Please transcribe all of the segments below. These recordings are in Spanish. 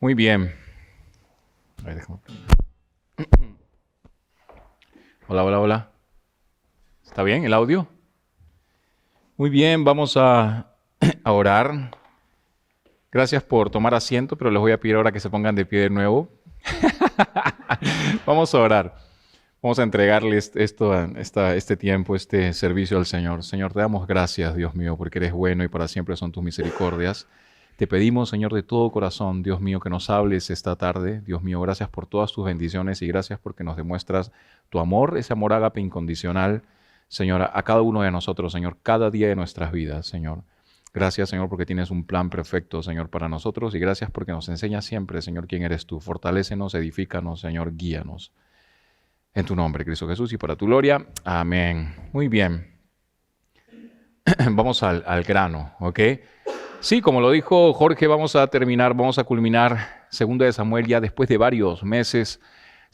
Muy bien. A ver, déjame- Hola, hola, hola. ¿Está bien el audio? Muy bien, vamos a orar. Gracias por tomar asiento, pero les voy a pedir ahora que se pongan de pie de nuevo. Vamos a orar. Vamos a entregarles este tiempo, este servicio al Señor. Señor, te damos gracias, Dios mío, porque eres bueno y para siempre son tus misericordias. Te pedimos, Señor, de todo corazón, Dios mío, que nos hables esta tarde. Dios mío, gracias por todas tus bendiciones y gracias porque nos demuestras tu amor, ese amor ágape incondicional, Señor, a cada uno de nosotros, Señor, cada día de nuestras vidas, Señor. Gracias, Señor, porque tienes un plan perfecto, Señor, para nosotros y gracias porque nos enseñas siempre, Señor, quién eres tú. Fortalécenos, edifícanos, Señor, guíanos. En tu nombre, Cristo Jesús, y para tu gloria. Amén. Muy bien. Vamos al grano, ¿ok? Sí, como lo dijo Jorge, vamos a culminar 2 de Samuel ya después de varios meses.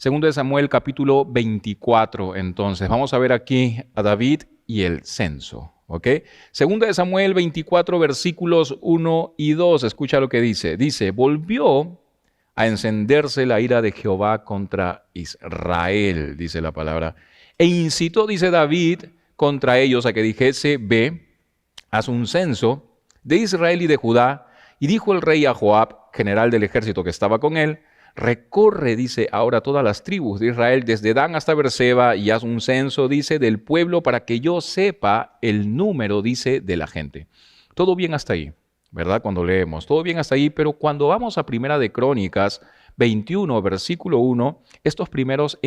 2 de Samuel capítulo 24, entonces. Vamos a ver aquí a David y el censo, ¿ok? 2 de Samuel 24, versículos 1 y 2. Escucha lo que dice. Dice, volvió a encenderse la ira de Jehová contra Israel, dice la palabra. E incitó, dice David, contra ellos a que dijese, ve, haz un censo de Israel y de Judá. Y dijo el rey a Joab, general del ejército que estaba con él, recorre, dice, ahora todas las tribus de Israel, desde Dan hasta Beerseba, y haz un censo, dice, del pueblo para que yo sepa el número, dice, de la gente. Todo bien hasta ahí, ¿verdad? Cuando leemos, todo bien hasta ahí, pero cuando vamos a Primera de Crónicas 21, versículo 1, estos primeros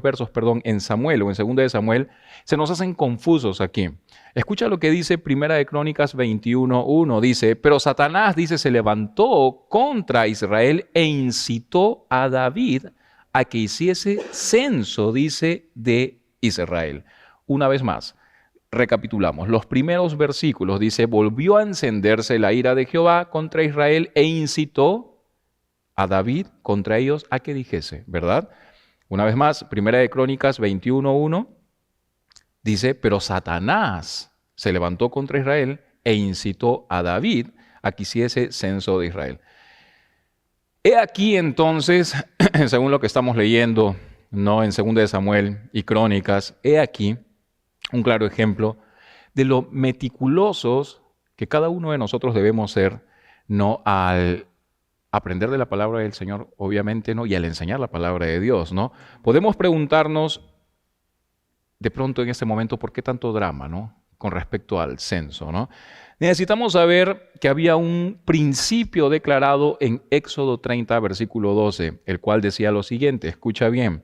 versos, en Samuel o en Segunda de Samuel, se nos hacen confusos aquí. Escucha lo que dice Primera de Crónicas 21, 1, dice, pero Satanás, dice, se levantó contra Israel e incitó a David a que hiciese censo, dice, de Israel. Una vez más, recapitulamos, los primeros versículos, dice, volvió a encenderse la ira de Jehová contra Israel e incitó a David contra ellos a que dijese, ¿verdad? Una vez más, Primera de Crónicas 21:1 dice, pero Satanás se levantó contra Israel e incitó a David a que hiciese censo de Israel. He aquí entonces, según lo que estamos leyendo, no en Segunda de Samuel y Crónicas, he aquí un claro ejemplo de lo meticulosos que cada uno de nosotros debemos ser, no al aprender de la palabra del Señor, obviamente, ¿no? Y al enseñar la palabra de Dios, ¿no? Podemos preguntarnos de pronto en este momento, ¿por qué tanto drama, ¿no? Con respecto al censo, ¿no? Necesitamos saber que había un principio declarado en Éxodo 30, versículo 12, el cual decía lo siguiente, escucha bien,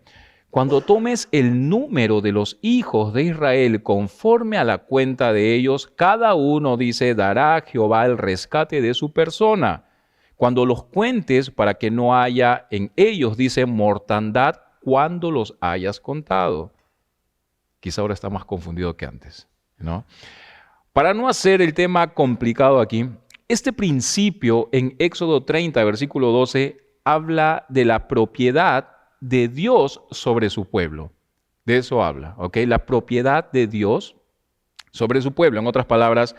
cuando tomes el número de los hijos de Israel conforme a la cuenta de ellos, cada uno, dice, dará a Jehová el rescate de su persona. Cuando los cuentes para que no haya en ellos, dice, mortandad cuando los hayas contado. Quizá ahora está más confundido que antes, ¿no? Para no hacer el tema complicado aquí, este principio en Éxodo 30, versículo 12, habla de la propiedad de Dios sobre su pueblo. De eso habla, ¿ok? La propiedad de Dios sobre su pueblo. En otras palabras,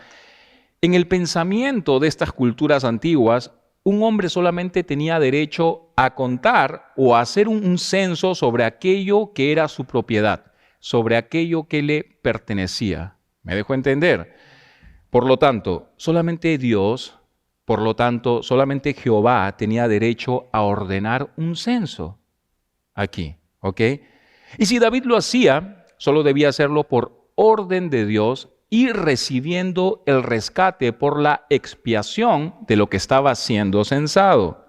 en el pensamiento de estas culturas antiguas, un hombre solamente tenía derecho a contar o a hacer un censo sobre aquello que era su propiedad, sobre aquello que le pertenecía. ¿Me dejo entender? Por lo tanto, solamente Dios, solamente Jehová tenía derecho a ordenar un censo aquí, ¿ok? Y si David lo hacía, solo debía hacerlo por orden de Dios y recibiendo el rescate por la expiación de lo que estaba siendo censado.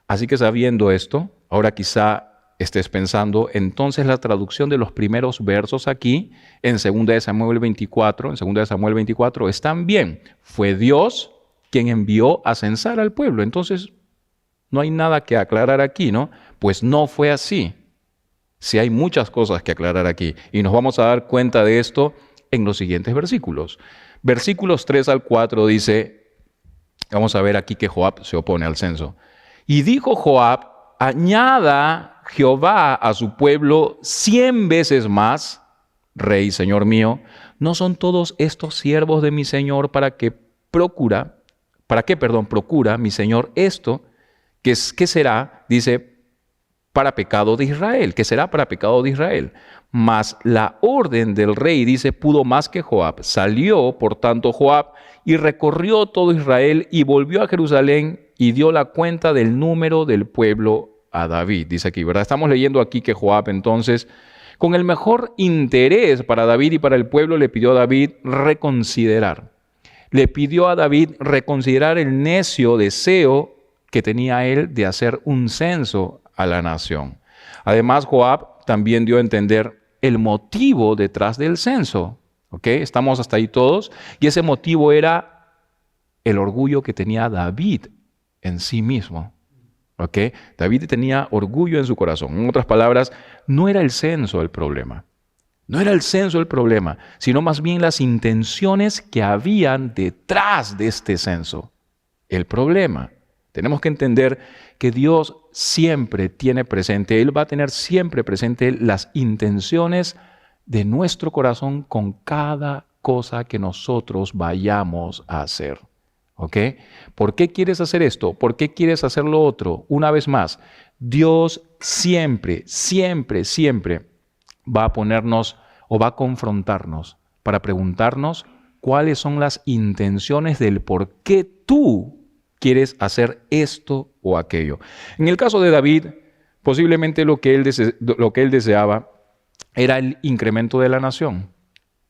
Así que sabiendo esto, ahora quizá estés pensando, entonces la traducción de los primeros versos aquí en 2 de Samuel 24, están bien. Fue Dios quien envió a censar al pueblo. Entonces, no hay nada que aclarar aquí, ¿no? Pues no fue así. Sí hay muchas cosas que aclarar aquí y nos vamos a dar cuenta de esto en los siguientes versículos. Versículos 3 al 4 dice, vamos a ver aquí que Joab se opone al censo. Y dijo Joab, añada Jehová a su pueblo 100 veces más, rey, señor mío, ¿no son todos estos siervos de mi señor para qué procura mi señor esto, ¿Qué será? Dice, para pecado de Israel. ¿Qué será para pecado de Israel? Mas la orden del rey, dice, pudo más que Joab. Salió, por tanto, Joab y recorrió todo Israel y volvió a Jerusalén y dio la cuenta del número del pueblo a David. Dice aquí, ¿verdad? Estamos leyendo aquí que Joab entonces, con el mejor interés para David y para el pueblo, le pidió a David reconsiderar. Le pidió a David reconsiderar el necio deseo que tenía él de hacer un censo a la nación. Además, Joab también dio a entender el motivo detrás del censo. ¿Ok? Estamos hasta ahí todos. Y ese motivo era el orgullo que tenía David en sí mismo. ¿Ok? David tenía orgullo en su corazón. En otras palabras, no era el censo el problema. No era el censo el problema, sino más bien las intenciones que habían detrás de este censo. El problema. Tenemos que entender que Dios siempre tiene presente, Él va a tener siempre presente las intenciones de nuestro corazón con cada cosa que nosotros vayamos a hacer. ¿Ok? ¿Por qué quieres hacer esto? ¿Por qué quieres hacer lo otro? Una vez más, Dios siempre, siempre, siempre va a ponernos o va a confrontarnos para preguntarnos cuáles son las intenciones del por qué tú quieres hacer esto o aquello. En el caso de David, posiblemente lo que él deseaba era el incremento de la nación,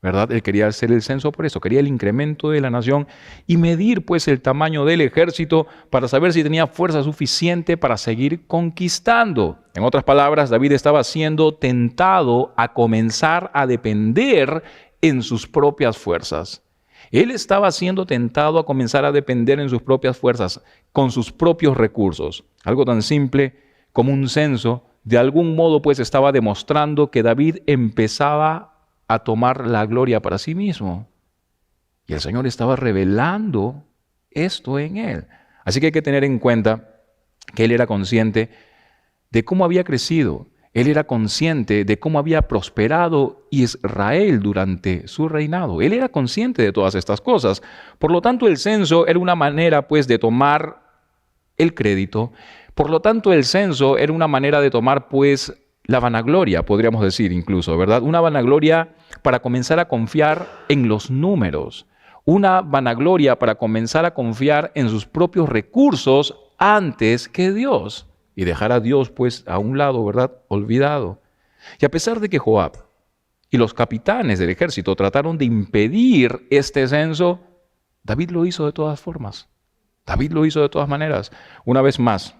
¿verdad? Él quería hacer el censo por eso, quería el incremento de la nación y medir pues el tamaño del ejército para saber si tenía fuerza suficiente para seguir conquistando. En otras palabras, David estaba siendo tentado a comenzar a depender en sus propias fuerzas. Él estaba siendo tentado a comenzar a depender en sus propias fuerzas, con sus propios recursos. Algo tan simple como un censo, de algún modo pues estaba demostrando que David empezaba a tomar la gloria para sí mismo. Y el Señor estaba revelando esto en él. Así que hay que tener en cuenta que él era consciente de cómo había crecido. Él era consciente de cómo había prosperado Israel durante su reinado. Él era consciente de todas estas cosas. Por lo tanto, el censo era una manera, pues, de tomar el crédito. Por lo tanto, el censo era una manera de tomar, pues, la vanagloria, podríamos decir incluso, ¿verdad? Una vanagloria para comenzar a confiar en los números. Una vanagloria para comenzar a confiar en sus propios recursos antes que Dios. Y dejar a Dios, pues, a un lado, ¿verdad? Olvidado. Y a pesar de que Joab y los capitanes del ejército trataron de impedir este censo, David lo hizo de todas formas. David lo hizo de todas maneras. Una vez más,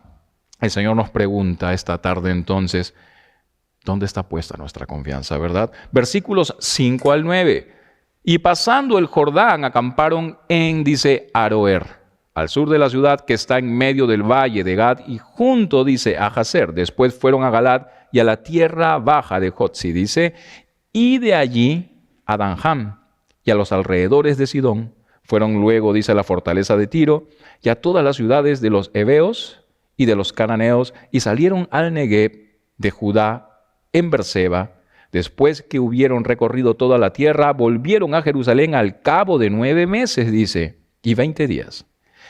el Señor nos pregunta esta tarde entonces, ¿dónde está puesta nuestra confianza, verdad? Versículos 5 al 9. Y pasando el Jordán, acamparon en, dice, Aroer, al sur de la ciudad que está en medio del valle de Gad, y junto, dice, a Jazer. Después fueron a Galad y a la tierra baja de Jotzi, dice, y de allí a Danjam y a los alrededores de Sidón. Fueron luego, dice, a la fortaleza de Tiro y a todas las ciudades de los heveos y de los cananeos, y salieron al Negueb de Judá en Berseba. Después que hubieron recorrido toda la tierra, volvieron a Jerusalén al cabo de 9 meses, dice, y 20 días.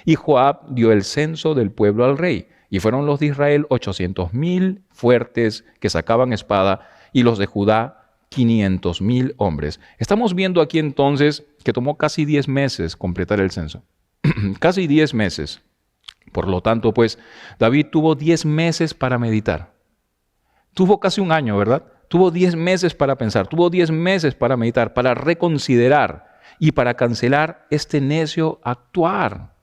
Y Joab dio el censo del pueblo al rey, y fueron los de Israel 800,000 fuertes que sacaban espada, y los de Judá 500,000 hombres. Estamos viendo aquí entonces que tomó casi 10 meses completar el censo. Casi 10 meses. Por lo tanto, pues, David tuvo 10 meses para meditar. Tuvo casi un año, ¿verdad? Tuvo 10 meses para pensar, tuvo 10 meses para meditar, para reconsiderar y para cancelar este necio actuar.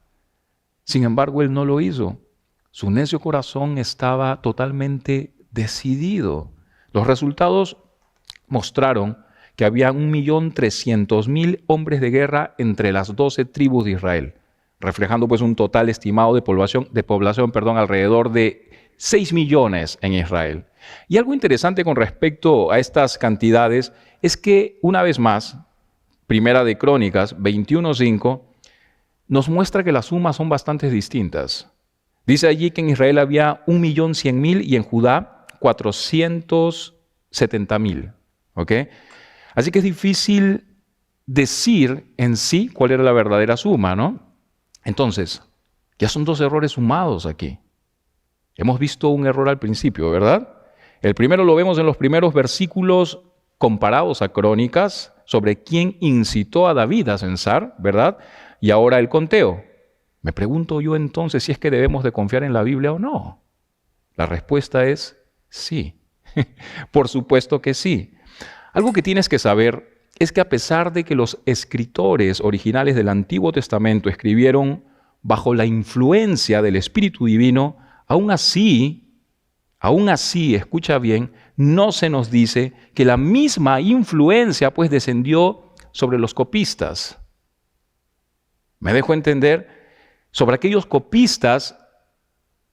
Sin embargo, él no lo hizo. Su necio corazón estaba totalmente decidido. Los resultados mostraron que había 1.300.000 hombres de guerra entre las 12 tribus de Israel, reflejando pues un total estimado de población, alrededor de 6 millones en Israel. Y algo interesante con respecto a estas cantidades es que, una vez más, Primera de Crónicas 21:5, nos muestra que las sumas son bastante distintas. Dice allí que en Israel había 1.100.000 y en Judá 470.000. ¿Ok? Así que es difícil decir en sí cuál era la verdadera suma, ¿no? Entonces, ya son 2 errores sumados aquí. Hemos visto un error al principio, ¿verdad? El primero lo vemos en los primeros versículos comparados a Crónicas, sobre quién incitó a David a censar, ¿verdad? Y ahora el conteo. Me pregunto yo entonces si es que debemos de confiar en la Biblia o no. La respuesta es sí. Por supuesto que sí. Algo que tienes que saber es que a pesar de que los escritores originales del Antiguo Testamento escribieron bajo la influencia del Espíritu Divino, aún así, escucha bien, no se nos dice que la misma influencia pues descendió sobre los copistas. ¿Me dejo entender? Sobre aquellos copistas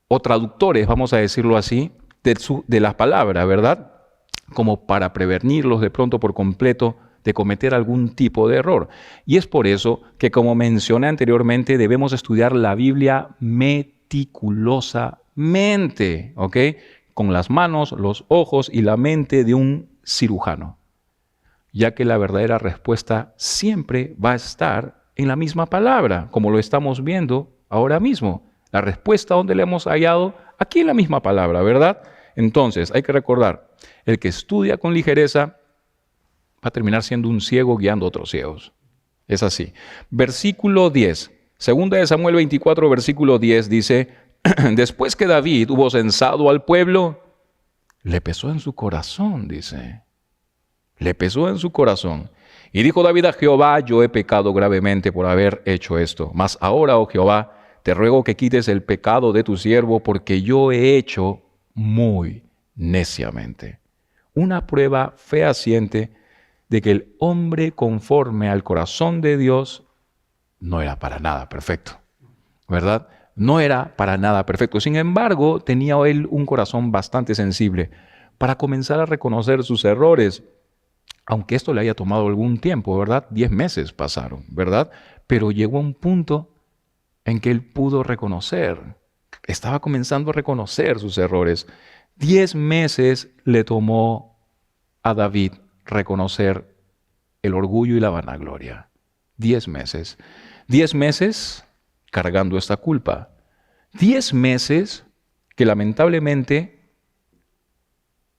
o traductores, vamos a decirlo así, de la palabra, ¿verdad? Como para prevenirlos de pronto por completo de cometer algún tipo de error. Y es por eso que, como mencioné anteriormente, debemos estudiar la Biblia meticulosamente, ¿ok? Con las manos, los ojos y la mente de un cirujano, ya que la verdadera respuesta siempre va a estar en la misma palabra, como lo estamos viendo ahora mismo. La respuesta donde la hemos hallado, aquí en la misma palabra, ¿verdad? Entonces, hay que recordar, el que estudia con ligereza va a terminar siendo un ciego guiando a otros ciegos. Es así. Versículo 10. Segunda de Samuel 24, versículo 10 dice, después que David hubo censado al pueblo, le pesó en su corazón, dice. Le pesó en su corazón. Y dijo David a Jehová, yo he pecado gravemente por haber hecho esto. Mas ahora, oh Jehová, te ruego que quites el pecado de tu siervo, porque yo he hecho muy neciamente. Una prueba fehaciente de que el hombre conforme al corazón de Dios no era para nada perfecto, ¿verdad? No era para nada perfecto. Sin embargo, tenía él un corazón bastante sensible para comenzar a reconocer sus errores, aunque esto le haya tomado algún tiempo, ¿verdad? 10 meses pasaron, ¿verdad? Pero llegó a un punto en que él pudo reconocer, estaba comenzando a reconocer sus errores. 10 meses le tomó a David reconocer el orgullo y la vanagloria. 10 meses. 10 meses cargando esta culpa. 10 meses que lamentablemente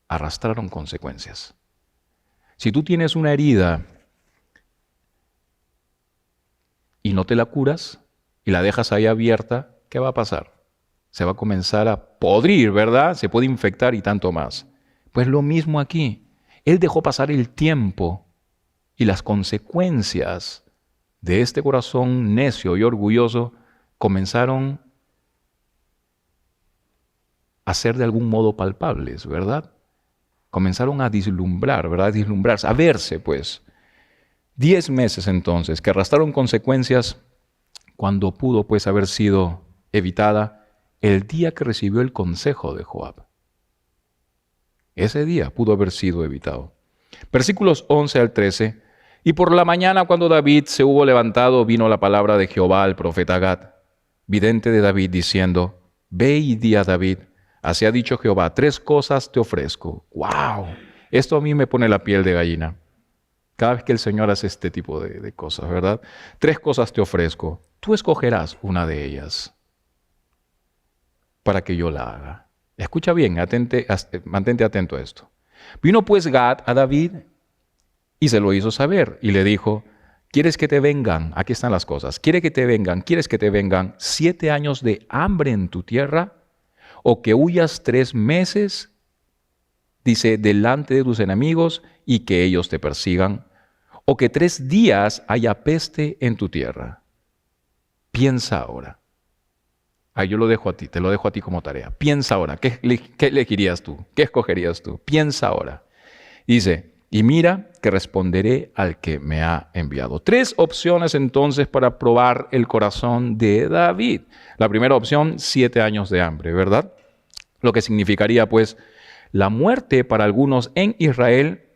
arrastraron consecuencias. Si tú tienes una herida y no te la curas y la dejas ahí abierta, ¿qué va a pasar? Se va a comenzar a podrir, ¿verdad? Se puede infectar y tanto más. Pues lo mismo aquí. Él dejó pasar el tiempo y las consecuencias de este corazón necio y orgulloso comenzaron a ser de algún modo palpables, ¿verdad? Comenzaron a vislumbrar, ¿verdad? Vislumbrarse, a verse, pues. 10 meses entonces que arrastraron consecuencias cuando pudo, pues, haber sido evitada el día que recibió el consejo de Joab. Ese día pudo haber sido evitado. Versículos 11 al 13. Y por la mañana, cuando David se hubo levantado, vino la palabra de Jehová al profeta Gad, vidente de David, diciendo, ve y di a David, así ha dicho Jehová, 3 cosas te ofrezco. ¡Wow! Esto a mí me pone la piel de gallina. Cada vez que el Señor hace este tipo de cosas, ¿verdad? 3 cosas te ofrezco. Tú escogerás una de ellas para que yo la haga. Escucha bien, mantente atento a esto. Vino pues Gad a David y se lo hizo saber y le dijo, ¿quieres que te vengan? Aquí están las cosas. ¿Quieres que te vengan 7 años de hambre en tu tierra? ¿O que huyas 3 meses, dice, delante de tus enemigos y que ellos te persigan? ¿O que 3 días haya peste en tu tierra? Piensa ahora. Yo lo dejo a ti, te lo dejo a ti como tarea. Piensa ahora, ¿qué elegirías tú? ¿Qué escogerías tú? Piensa ahora. Dice, y mira que responderé al que me ha enviado. 3 opciones entonces para probar el corazón de David. La primera opción, 7 años de hambre, ¿verdad? Lo que significaría pues la muerte para algunos en Israel,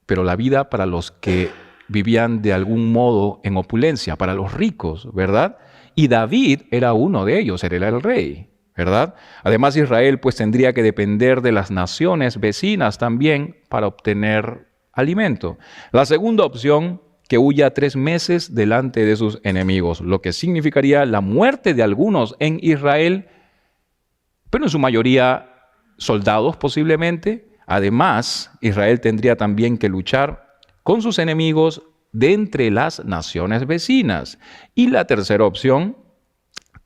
pero la vida para los que vivían de algún modo en opulencia, para los ricos, ¿verdad? Y David era uno de ellos, él era el rey, ¿verdad? Además Israel pues tendría que depender de las naciones vecinas también para obtener alimento. La segunda opción, que huya 3 meses delante de sus enemigos, lo que significaría la muerte de algunos en Israel, pero en su mayoría soldados posiblemente. Además, Israel tendría también que luchar con sus enemigos de entre las naciones vecinas. Y la tercera opción,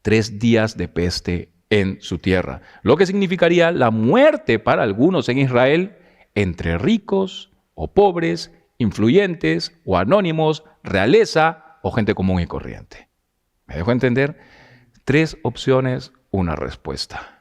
3 días de peste en su tierra, lo que significaría la muerte para algunos en Israel, entre ricos o pobres, influyentes o anónimos, realeza o gente común y corriente. ¿Me dejo entender? 3 opciones, una respuesta.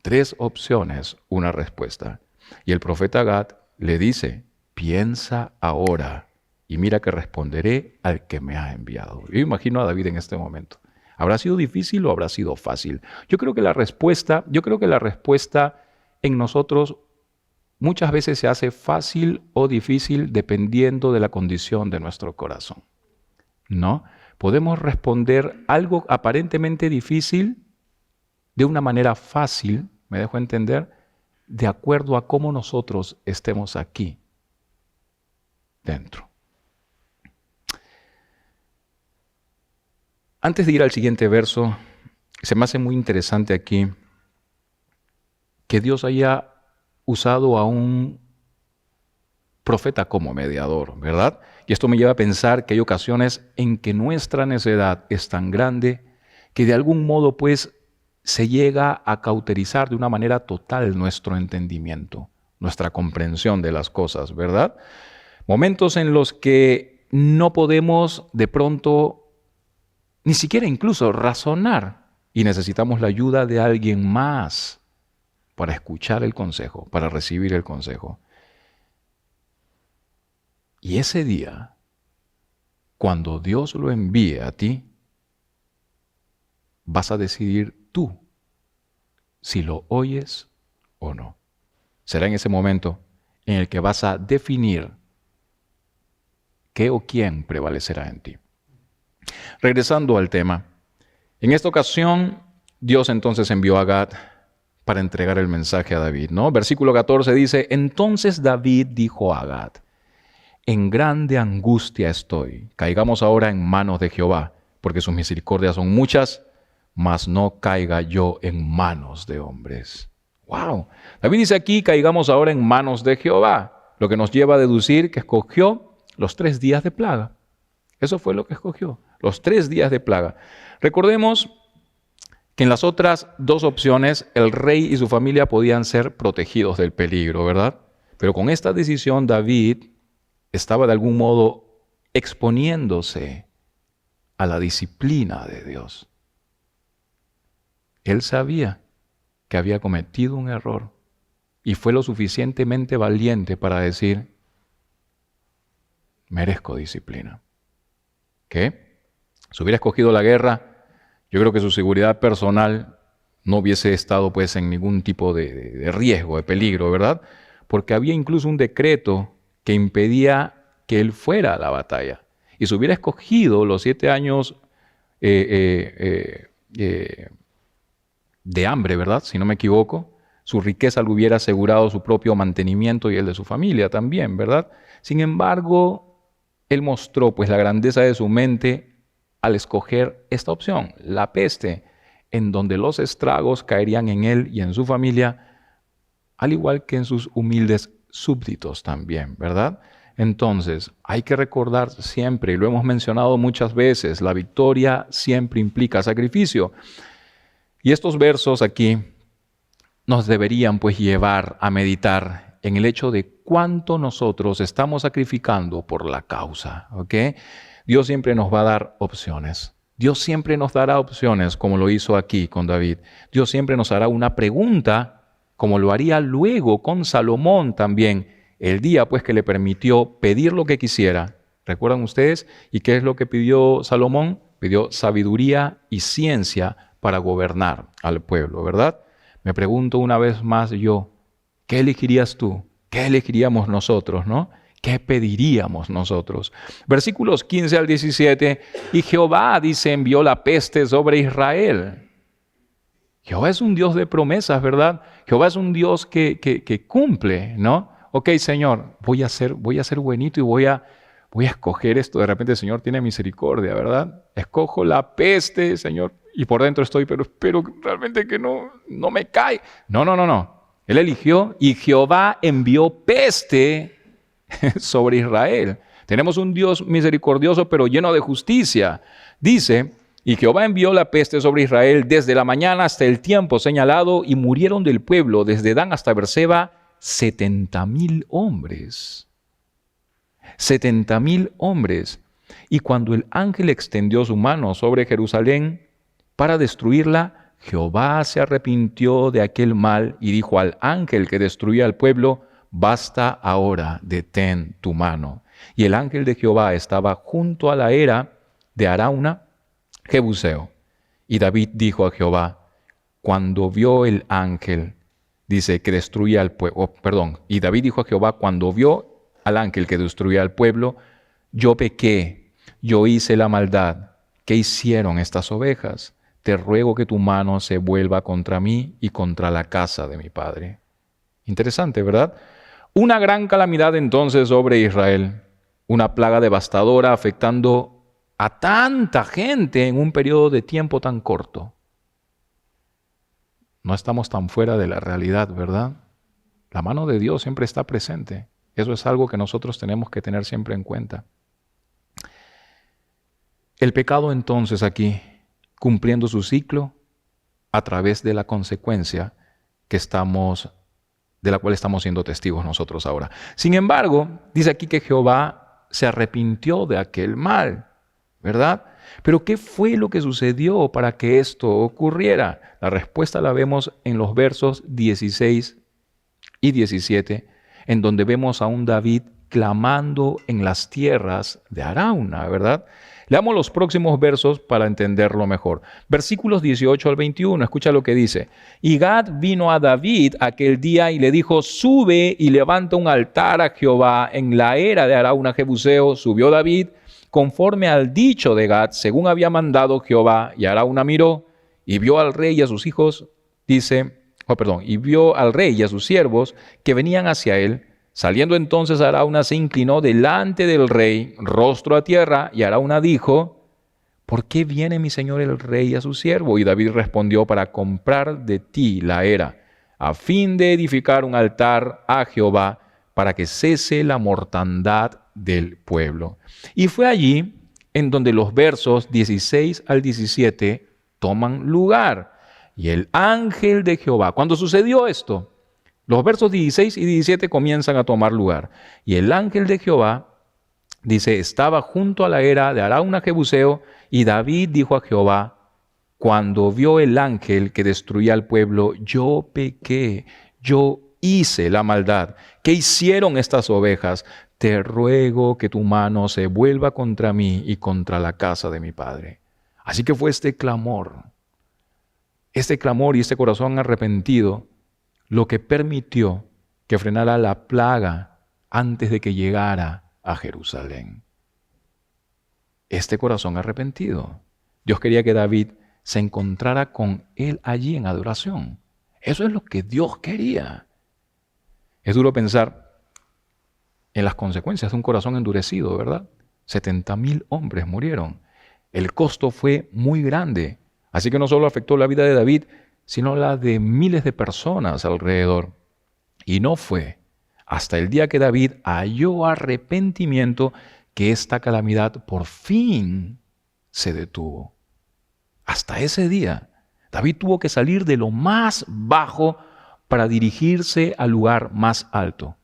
3 opciones, una respuesta. Y el profeta Gad le dice, piensa ahora y mira que responderé al que me ha enviado. Yo imagino a David en este momento. ¿Habrá sido difícil o habrá sido fácil? Yo creo que la respuesta en nosotros muchas veces se hace fácil o difícil dependiendo de la condición de nuestro corazón, ¿no? Podemos responder algo aparentemente difícil de una manera fácil, ¿me dejo entender? De acuerdo a cómo nosotros estemos aquí dentro. Antes de ir al siguiente verso, se me hace muy interesante aquí que Dios haya usado a un profeta como mediador, ¿verdad? Y esto me lleva a pensar que hay ocasiones en que nuestra necedad es tan grande que de algún modo pues se llega a cauterizar de una manera total nuestro entendimiento, nuestra comprensión de las cosas, ¿verdad? Momentos en los que no podemos de pronto ni siquiera incluso razonar y necesitamos la ayuda de alguien más para escuchar el consejo, para recibir el consejo. Y ese día, cuando Dios lo envíe a ti, vas a decidir tú si lo oyes o no. Será en ese momento en el que vas a definir qué o quién prevalecerá en ti. Regresando al tema, en esta ocasión Dios entonces envió a Gad para entregar el mensaje a David, ¿no? Versículo 14 dice, entonces David dijo a Gad, en grande angustia estoy, caigamos ahora en manos de Jehová, porque sus misericordias son muchas, mas no caiga yo en manos de hombres. ¡Wow! David dice aquí, caigamos ahora en manos de Jehová, lo que nos lleva a deducir que escogió los 3 días de plaga. Eso fue lo que escogió, los 3 días de plaga. Recordemos que en las otras 2 opciones, el rey y su familia podían ser protegidos del peligro, ¿verdad? Pero con esta decisión, David estaba de algún modo exponiéndose a la disciplina de Dios. Él sabía que había cometido un error y fue lo suficientemente valiente para decir, merezco disciplina. ¿Qué? Si hubiera escogido la guerra, yo creo que su seguridad personal no hubiese estado pues en ningún tipo de riesgo, de peligro, ¿verdad? Porque había incluso un decreto que impedía que él fuera a la batalla. Y si hubiera escogido los 7 años de hambre, ¿verdad? Si no me equivoco, su riqueza le hubiera asegurado su propio mantenimiento y el de su familia también, ¿verdad? Sin embargo, él mostró pues la grandeza de su mente al escoger esta opción, la peste, en donde los estragos caerían en él y en su familia, al igual que en sus humildes súbditos también, ¿verdad? Entonces, hay que recordar siempre, y lo hemos mencionado muchas veces, la victoria siempre implica sacrificio. Y estos versos aquí nos deberían pues llevar a meditar en el hecho de cuánto nosotros estamos sacrificando por la causa, ¿ok? Dios siempre nos va a dar opciones. Dios siempre nos dará opciones, como lo hizo aquí con David. Dios siempre nos hará una pregunta, como lo haría luego con Salomón también, el día pues que le permitió pedir lo que quisiera. ¿Recuerdan ustedes? ¿Y qué es lo que pidió Salomón? Pidió sabiduría y ciencia para gobernar al pueblo, ¿verdad? Me pregunto una vez más yo, ¿qué elegirías tú? ¿Qué elegiríamos nosotros, no? ¿Qué pediríamos nosotros? Versículos 15 al 17, y Jehová, dice, envió la peste sobre Israel. Jehová es un Dios de promesas, ¿verdad? Jehová es un Dios que cumple, ¿no? Ok, Señor, voy a ser buenito y voy a escoger esto. De repente el Señor tiene misericordia, ¿verdad? Escojo la peste, Señor, y por dentro estoy, pero espero realmente que no me cae. No. Él eligió y Jehová envió peste sobre Israel. Tenemos un Dios misericordioso, pero lleno de justicia. Dice, y Jehová envió la peste sobre Israel desde la mañana hasta el tiempo señalado, y murieron del pueblo desde Dan hasta Beerseba 70,000 hombres. 70,000 hombres. Y cuando el ángel extendió su mano sobre Jerusalén para destruirla, Jehová se arrepintió de aquel mal y dijo al ángel que destruía al pueblo, basta ahora, detén tu mano. Y el ángel de Jehová estaba junto a la era de Arauna, Jebuseo. Y David dijo a Jehová, cuando vio el ángel, dice que destruía al pueblo, y David dijo a Jehová, cuando vio al ángel que destruía al pueblo, yo pequé, yo hice la maldad. ¿Qué hicieron estas ovejas? Te ruego que tu mano se vuelva contra mí y contra la casa de mi padre. Interesante, ¿verdad? Una gran calamidad entonces sobre Israel, una plaga devastadora afectando a tanta gente en un periodo de tiempo tan corto. No estamos tan fuera de la realidad, ¿verdad? La mano de Dios siempre está presente. Eso es algo que nosotros tenemos que tener siempre en cuenta. El pecado entonces aquí, cumpliendo su ciclo a través de la consecuencia de la cual estamos siendo testigos nosotros ahora. Sin embargo, dice aquí que Jehová se arrepintió de aquel mal, ¿verdad? Pero ¿qué fue lo que sucedió para que esto ocurriera? La respuesta la vemos en los versos 16 y 17, en donde vemos a un David clamando en las tierras de Arauna, ¿verdad? Leamos los próximos versos para entenderlo mejor. Versículos 18 al 21, escucha lo que dice. Y Gad vino a David aquel día y le dijo, sube y levanta un altar a Jehová en la era de Arauna Jebuseo. Subió David conforme al dicho de Gad, según había mandado Jehová. Y Arauna miró y vio al rey y a sus hijos, y vio al rey y a sus siervos que venían hacia él. Saliendo entonces Arauna se inclinó delante del rey, rostro a tierra, y Arauna dijo, ¿por qué viene mi señor el rey a su siervo? Y David respondió, para comprar de ti la era, a fin de edificar un altar a Jehová, para que cese la mortandad del pueblo. Y fue allí en donde los versos 16 al 17 toman lugar. Y el ángel de Jehová, cuando sucedió esto, los versos 16 y 17 comienzan a tomar lugar. Y el ángel de Jehová, dice, estaba junto a la era de Arauna Jebuseo, y David dijo a Jehová, cuando vio el ángel que destruía al pueblo, yo pequé, yo hice la maldad. ¿Qué hicieron estas ovejas? Te ruego que tu mano se vuelva contra mí y contra la casa de mi padre. Así que fue este clamor y este corazón arrepentido lo que permitió que frenara la plaga antes de que llegara a Jerusalén. Este corazón arrepentido. Dios quería que David se encontrara con él allí en adoración. Eso es lo que Dios quería. Es duro pensar en las consecuencias de un corazón endurecido, ¿verdad? 70,000 hombres murieron. El costo fue muy grande. Así que no solo afectó la vida de David, sino la de miles de personas alrededor. Y no fue hasta el día que David halló arrepentimiento que esta calamidad por fin se detuvo. Hasta ese día, David tuvo que salir de lo más bajo para dirigirse al lugar más alto,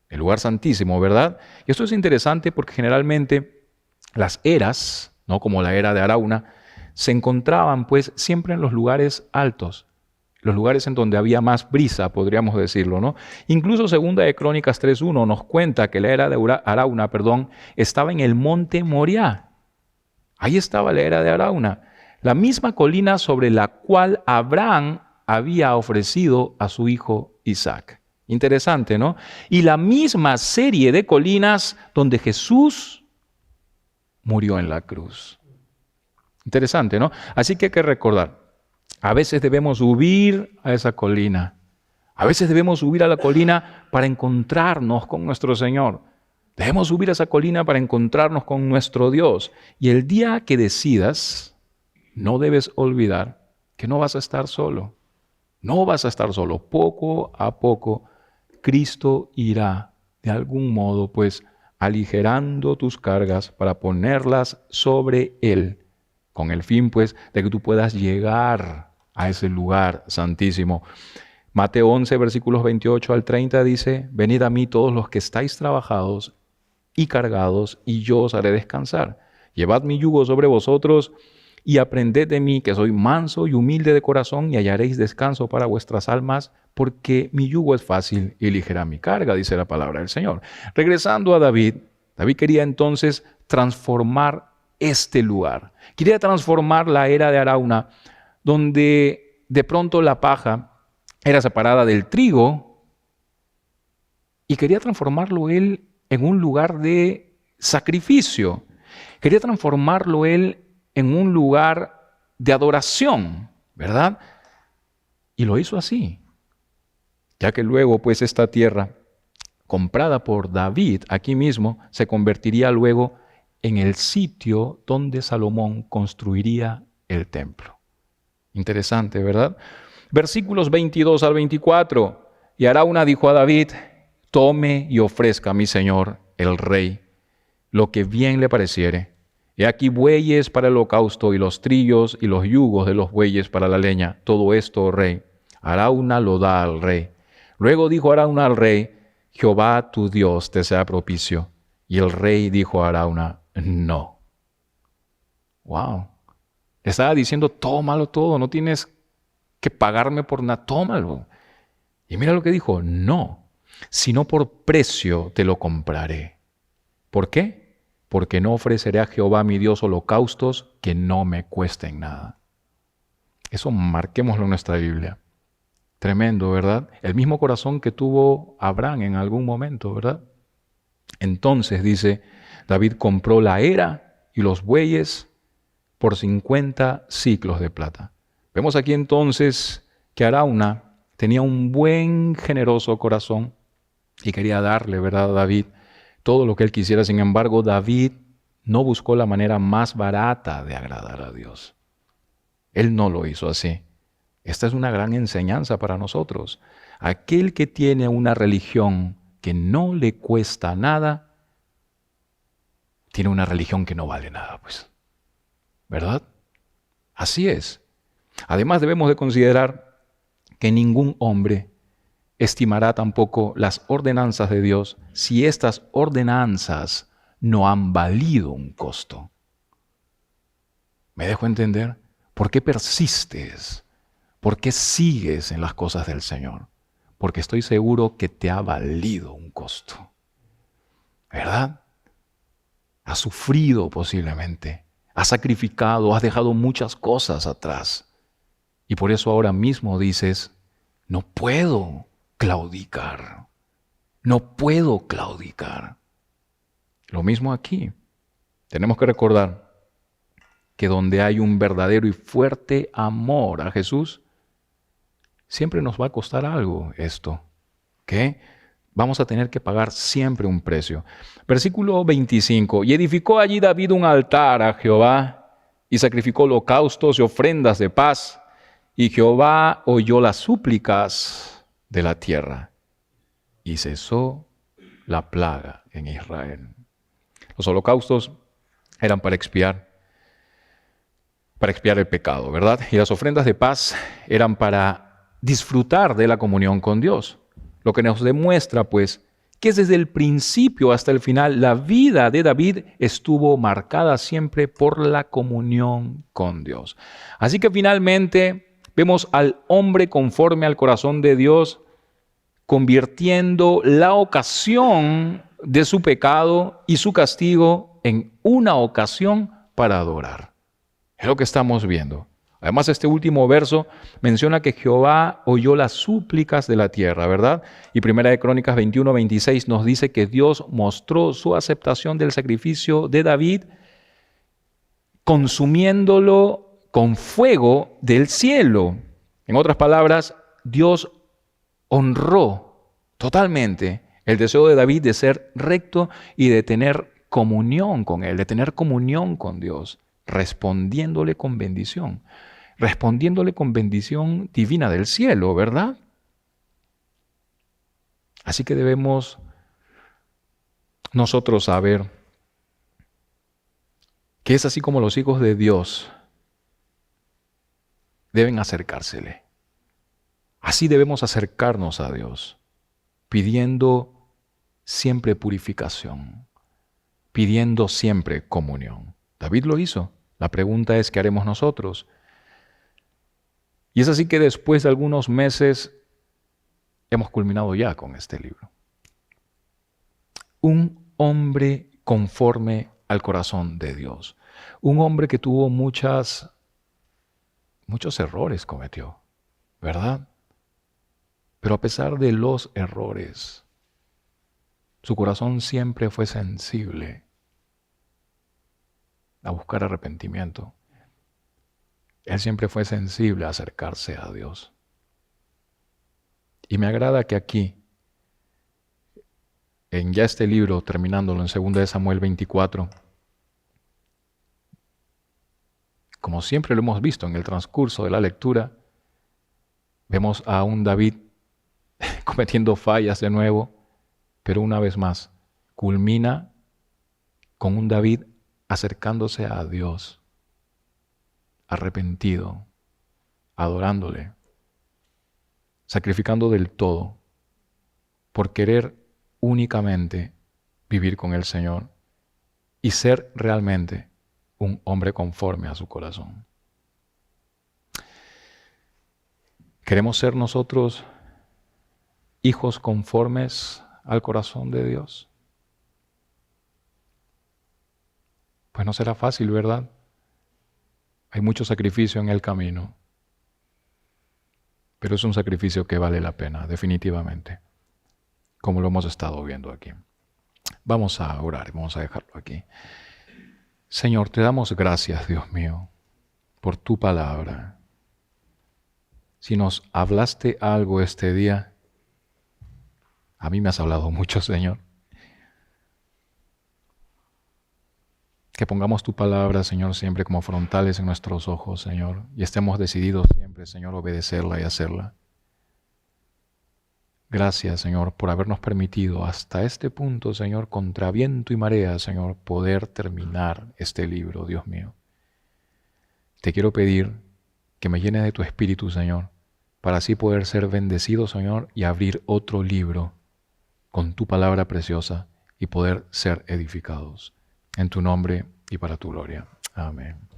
el lugar santísimo, ¿verdad? Y esto es interesante porque generalmente las eras, ¿no?, como la era de Arauna, se encontraban pues siempre en los lugares altos, los lugares en donde había más brisa, podríamos decirlo, ¿no? Incluso Segunda de Crónicas 3:1 nos cuenta que la era de Arauna, estaba en el monte Moriah. Ahí estaba la era de Arauna, la misma colina sobre la cual Abraham había ofrecido a su hijo Isaac. Interesante, ¿no? Y la misma serie de colinas donde Jesús murió en la cruz. Interesante, ¿no? Así que hay que recordar, a veces debemos subir a esa colina. A veces debemos subir a la colina para encontrarnos con nuestro Señor. Debemos subir a esa colina para encontrarnos con nuestro Dios. Y el día que decidas no debes olvidar que no vas a estar solo. No vas a estar solo. Poco a poco, Cristo irá de algún modo, pues, aligerando tus cargas para ponerlas sobre Él, con el fin, pues, de que tú puedas llegar a ese lugar santísimo. Mateo 11, versículos 28 al 30 dice, venid a mí todos los que estáis trabajados y cargados, y yo os haré descansar. Llevad mi yugo sobre vosotros y aprended de mí, que soy manso y humilde de corazón, y hallaréis descanso para vuestras almas, porque mi yugo es fácil y ligera mi carga, dice la palabra del Señor. Regresando a David, David quería entonces transformar este lugar. Quería transformar la era de Arauna, donde de pronto la paja era separada del trigo, y quería transformarlo él en un lugar de sacrificio. Quería transformarlo él en un lugar de adoración, ¿verdad? Y lo hizo así, ya que luego, pues, esta tierra, comprada por David aquí mismo, se convertiría luego en el sitio donde Salomón construiría el templo. Interesante, ¿verdad? Versículos 22 al 24. Y Arauna dijo a David, tome y ofrezca a mi señor, el rey, lo que bien le pareciere. He aquí bueyes para el holocausto y los trillos y los yugos de los bueyes para la leña. Todo esto, oh rey. Arauna lo da al rey. Luego dijo Arauna al rey, Jehová tu Dios te sea propicio. Y el rey dijo a Arauna, no. Wow. Le estaba diciendo, tómalo todo, no tienes que pagarme por nada, tómalo. Y mira lo que dijo, no, sino por precio te lo compraré. ¿Por qué? Porque no ofreceré a Jehová mi Dios holocaustos que no me cuesten nada. Eso marquémoslo en nuestra Biblia. Tremendo, ¿verdad? El mismo corazón que tuvo Abraham en algún momento, ¿verdad? Entonces, dice, David compró la era y los bueyes por 50 siclos de plata. Vemos aquí entonces que Arauna tenía un buen, generoso corazón y quería darle, ¿verdad, a David todo lo que él quisiera. Sin embargo, David no buscó la manera más barata de agradar a Dios. Él no lo hizo así. Esta es una gran enseñanza para nosotros. Aquel que tiene una religión que no le cuesta nada, tiene una religión que no vale nada, pues. ¿Verdad? Así es. Además, debemos de considerar que ningún hombre estimará tampoco las ordenanzas de Dios si estas ordenanzas no han valido un costo. ¿Me dejo entender? ¿Por qué persistes? ¿Por qué sigues en las cosas del Señor? Porque estoy seguro que te ha valido un costo. ¿Verdad? Has sufrido posiblemente, has sacrificado, has dejado muchas cosas atrás. Y por eso ahora mismo dices, no puedo claudicar. No puedo claudicar. Lo mismo aquí. Tenemos que recordar que donde hay un verdadero y fuerte amor a Jesús, siempre nos va a costar algo esto. ¿Qué? Vamos a tener que pagar siempre un precio. Versículo 25. Y edificó allí David un altar a Jehová y sacrificó holocaustos y ofrendas de paz. Y Jehová oyó las súplicas de la tierra y cesó la plaga en Israel. Los holocaustos eran para expiar el pecado, ¿verdad? Y las ofrendas de paz eran para disfrutar de la comunión con Dios. Lo que nos demuestra, pues, que desde el principio hasta el final la vida de David estuvo marcada siempre por la comunión con Dios. Así que finalmente vemos al hombre conforme al corazón de Dios, convirtiendo la ocasión de su pecado y su castigo en una ocasión para adorar. Es lo que estamos viendo. Además, este último verso menciona que Jehová oyó las súplicas de la tierra, ¿verdad? Y Primera de Crónicas 21:26 nos dice que Dios mostró su aceptación del sacrificio de David, consumiéndolo con fuego del cielo. En otras palabras, Dios honró totalmente el deseo de David de ser recto y de tener comunión con Él, de tener comunión con Dios. respondiéndole con bendición divina del cielo, ¿verdad? Así que debemos nosotros saber que es así como los hijos de Dios deben acercársele. Así debemos acercarnos a Dios, pidiendo siempre purificación, pidiendo siempre comunión. David lo hizo. La pregunta es, ¿qué haremos nosotros? Y es así que después de algunos meses hemos culminado ya con este libro. Un hombre conforme al corazón de Dios. Un hombre que tuvo muchos errores cometió, ¿verdad? Pero a pesar de los errores, su corazón siempre fue sensible a buscar arrepentimiento. Él siempre fue sensible a acercarse a Dios. Y me agrada que aquí, en ya este libro, terminándolo en 2 de Samuel 24, como siempre lo hemos visto en el transcurso de la lectura, vemos a un David cometiendo fallas de nuevo, pero una vez más, culmina con un David acercándose a Dios, arrepentido, adorándole, sacrificando del todo por querer únicamente vivir con el Señor y ser realmente un hombre conforme a su corazón. ¿Queremos ser nosotros hijos conformes al corazón de Dios? Pues no será fácil, ¿verdad? Hay mucho sacrificio en el camino, pero es un sacrificio que vale la pena, definitivamente, como lo hemos estado viendo aquí. Vamos a orar, vamos a dejarlo aquí. Señor, te damos gracias, Dios mío, por tu palabra. Si nos hablaste algo este día, a mí me has hablado mucho, Señor. Que pongamos tu palabra, Señor, siempre como frontales en nuestros ojos, Señor, y estemos decididos siempre, Señor, a obedecerla y hacerla. Gracias, Señor, por habernos permitido hasta este punto, Señor, contra viento y marea, Señor, poder terminar este libro, Dios mío. Te quiero pedir que me llene de tu Espíritu, Señor, para así poder ser bendecido, Señor, y abrir otro libro con tu palabra preciosa y poder ser edificados. En tu nombre y para tu gloria. Amén.